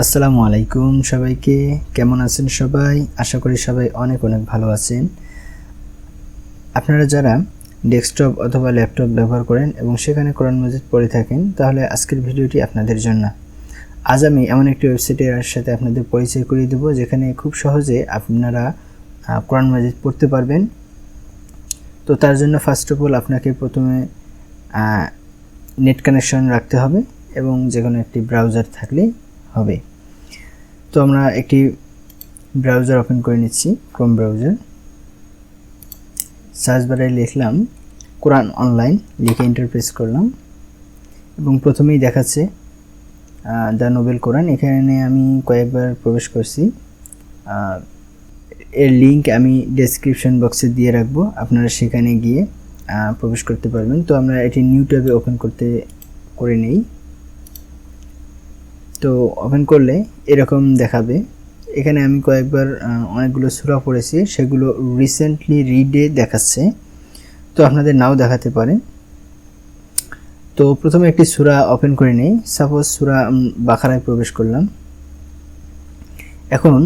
আসসালামু আলাইকুম সবাইকে। কেমন আছেন সবাই? আশা করি সবাই অনেক ভালো আছেন। আপনারা যারা ডেস্কটপ অথবা ল্যাপটপ ব্যবহার করেন এবং সেখানে কোরআন মাজিদ পড়ে থাকেন, তাহলে আজকের ভিডিওটি আপনাদের জন্য। আজ আমি এমন একটি ওয়েবসাইটের সাথে আপনাদের পরিচয় করিয়ে দেব যেখানে খুব সহজে আপনারা কোরআন মাজিদ পড়তে পারবেন। তো তার জন্য ফার্স্ট অফ অল আপনাকে প্রথমে নেট কানেকশন রাখতে হবে এবং যে কোনো একটি ব্রাউজার থাকলেই হবে। তো আমরা একটি ব্রাউজার ওপেন করে নিচ্ছি, ক্রোম ব্রাউজার। সার্চ বারে লিখলাম কোরআন অনলাইন, লিখে এন্টার প্রেস করলাম এবং প্রথমেই দেখাচ্ছে দ্য নোবেল কোরআন। এখানে আমি কয়েকবার প্রবেশ করছি। এর লিঙ্ক আমি ডেসক্রিপশন বক্সে দিয়ে রাখবো, আপনারা সেখানে গিয়ে প্রবেশ করতে পারবেন। তো আমরা এটি নিউ ট্যাবে ওপেন করে নেই। তো ওপেন করলে এরকম দেখাবে। এখানে আমি কয়েকবার অনেকগুলো সূরা পড়েছি, সেগুলো রিসেন্টলি রিডে দেখাচ্ছে, তো আপনাদের নাও দেখাতে পারে। তো প্রথমে একটি সূরা ওপেন করে নেই। সাপোজ সূরা বাকারায় প্রবেশ করলাম। এখন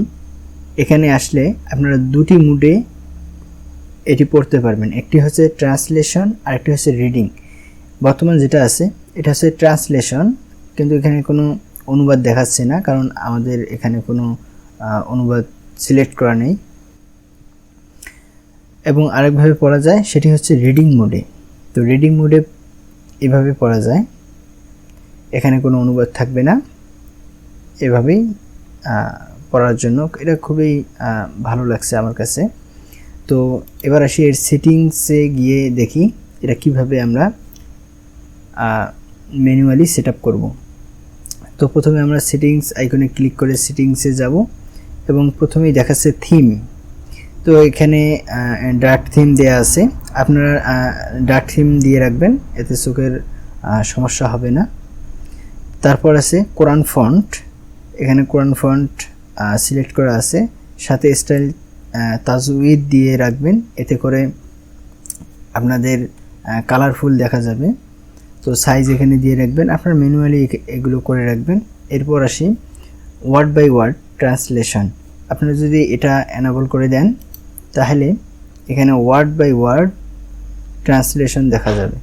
এখানে আসলে আপনারা দুটি মুডে এটি পড়তে পারবেন, একটি হচ্ছে ট্রান্সলেশন আর একটি হচ্ছে রিডিং। বর্তমান যেটা আছে এটা হচ্ছে ট্রান্সলেশন, কিন্তু এখানে কোনো অনুবাদ দেখাচ্ছে না, কারণ আমাদের এখানে কোনো অনুবাদ সিলেক্ট করা নেই। এবং আরেকভাবে পড়া যায়, সেটি হচ্ছে রিডিং মোডে। তো রিডিং মোডে এভাবে পড়া যায়, এখানে কোনো অনুবাদ থাকবে না, এভাবেই পড়ার জন্য এটা খুবই ভালো লাগছে আমার কাছে। তো এবার আসি এর সেটিংসে গিয়ে দেখি এটা কিভাবে আমরা ম্যানুয়ালি সেট আপ করবো। তো প্রথমে আমরা সেটিংস আইকনে ক্লিক করে সেটিংসে যাব এবং প্রথমেই দেখাচ্ছে থিম। তো এখানে ডার্ক থিম দেয়া আছে, আপনারা ডার্ক থিম দিয়ে রাখবেন, এতে চোখের সমস্যা হবে না। তারপর আছে কোরআন ফন্ট, এখানে কোরআন ফন্ট সিলেক্ট করা আছে, সাথে স্টাইল তাজউইদ দিয়ে রাখবেন, এতে করে আপনাদের কালারফুল দেখা যাবে। তো সাইজ এখানে দিয়ে রাখবেন, আপনার ম্যানুয়ালি এগুলো করে রাখবেন। এরপর আসি ওয়ার্ড বাই ওয়ার্ড ট্রান্সলেশন। আপনারা যদি এটা এনাবল করে দেন তাহলে এখানে ওয়ার্ড বাই ওয়ার্ড ট্রান্সলেশন দেখা যাবে।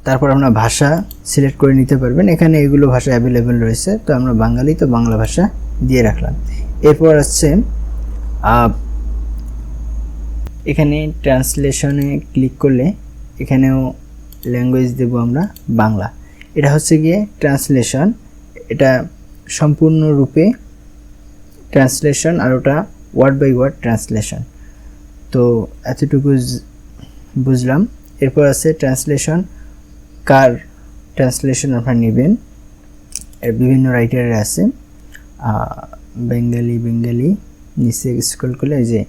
তারপর আপনার ভাষা সিলেক্ট করে নিতে পারবেন, এখানে এগুলো ভাষা অ্যাভেলেবেল রয়েছে, তো আমরা বাঙালি, তো বাংলা ভাষা দিয়ে রাখলাম। এরপর আসছে এখানে ট্রান্সলেশনে ক্লিক করলে এখানেও ল্যাঙ্গুয়েজ দেব আমরা বাংলা। এটা হচ্ছে গিয়ে ট্রান্সলেশন, এটা সম্পূর্ণরূপে ট্রান্সলেশন আর ওটা ওয়ার্ড বাই ওয়ার্ড ট্রান্সলেশন। তো এতটুকু বুঝলাম। এরপর আছে ট্রান্সলেশন, কার ট্রান্সলেশন আপনারা নেবেন, এর বিভিন্ন রাইটারের আছে। বেঙ্গালি নিচে স্ক্রল করলে এই যে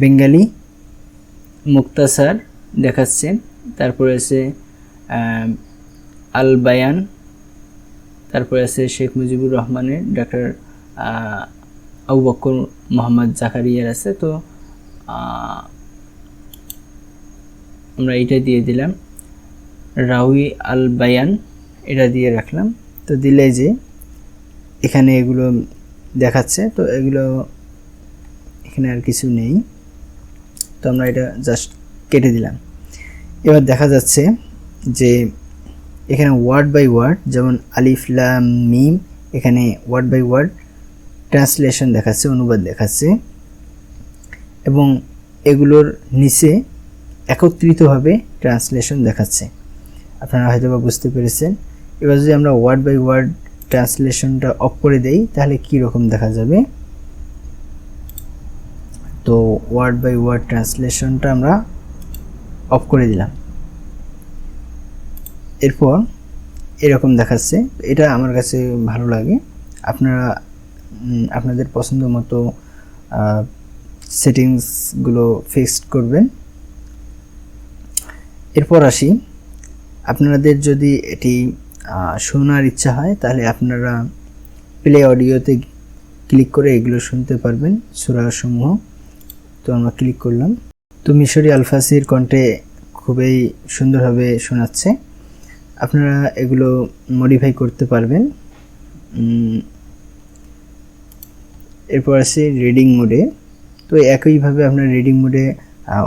বেঙ্গালি মুক্তাসার দেখাচ্ছে। তারপরে আছে আল বায়ান, তারপরে আছে শেখ মুজিবুর রহমানের, ডক্টর আবু বকর মোহাম্মদ জাকারিয়ার আছে। তো আমরা এইটা দিয়ে দিলাম, রাউই আল বায়ান এটা দিয়ে রাখলাম। তো দিলে যে এখানে এগুলো দেখাচ্ছে, তো এগুলো এখানে আর কিছু নেই, তো আমরা এটা জাস্ট কেটে দিলাম। এবার দেখা যাচ্ছে যে এখানে ওয়ার্ড বাই ওয়ার্ড, যেমন আলিফ লাম মিম, এখানে ওয়ার্ড বাই ওয়ার্ড ট্রান্সলেশন দেখাচ্ছে, অনুবাদ দেখাচ্ছে, এবং এগুলোর নিচে একত্রিতভাবে ট্রান্সলেশন দেখাচ্ছে। আপনারা হয়তো বা বুঝতে পেরেছেন। এবার যদি আমরা ওয়ার্ড বাই ওয়ার্ড ট্রান্সলেশনটা অফ করে দেই তাহলে কি রকম দেখা যাবে। তো ওয়ার্ড বাই ওয়ার্ড ট্রান্সলেশনটা আমরা অফ করে দিলাম। এরপর এরকম দেখাচ্ছে, এটা আমার কাছে ভালো লাগে। আপনারা আপনাদের পছন্দ মতো সেটিংসগুলো ফিক্সড করবেন। এরপর আসি, আপনাদের যদি এটি শোনার ইচ্ছা হয় তাহলে আপনারা প্লে অডিওতে ক্লিক করে এগুলো শুনতে পারবেন, সূরাসমূহ। তো আমরা ক্লিক করলাম, তো মিশরি আলফাসির কণ্ঠে খুবই সুন্দরভাবে শোনাচ্ছে। আপনারা এগুলো মডিফাই করতে পারবেন। এরপর আছে রিডিং মোডে। তো একইভাবে আপনার রিডিং মোডে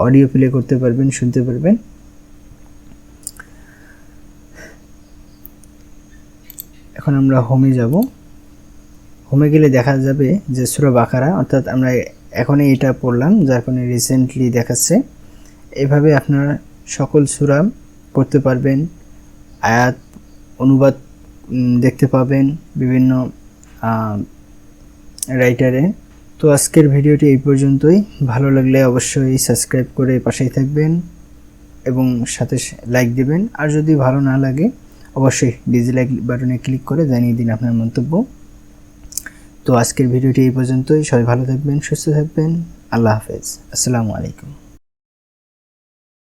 অডিও প্লে করতে পারবেন, শুনতে পারবেন। এখন আমরা হোমে যাব। হোমে গেলে দেখা যাবে যে সূরা বাকারা, অর্থাৎ আমরা এখনই এটা পড়লাম যার কারণে রিসেন্টলি দেখাচ্ছে। এভাবে আপনারা সকল সূরা পড়তে পারবেন, আয়াত অনুবাদ দেখতে পাবেন বিভিন্ন রাইটারে। তো আজকের ভিডিওটি এই পর্যন্তই। ভালো লাগলে অবশ্যই সাবস্ক্রাইব করে পাশেই থাকবেন এবং সাথে লাইক দিবেন। আর যদি ভালো না লাগে অবশ্যই ডিসলাইক বাটনে ক্লিক করে জানিয়ে দিন আপনার মন্তব্য। তো আজকের ভিডিওটি এই পর্যন্তই। সবাই ভালো থাকবেন, সুস্থ থাকবেন। আল্লাহ হাফেজ। আসসালামু আলাইকুম।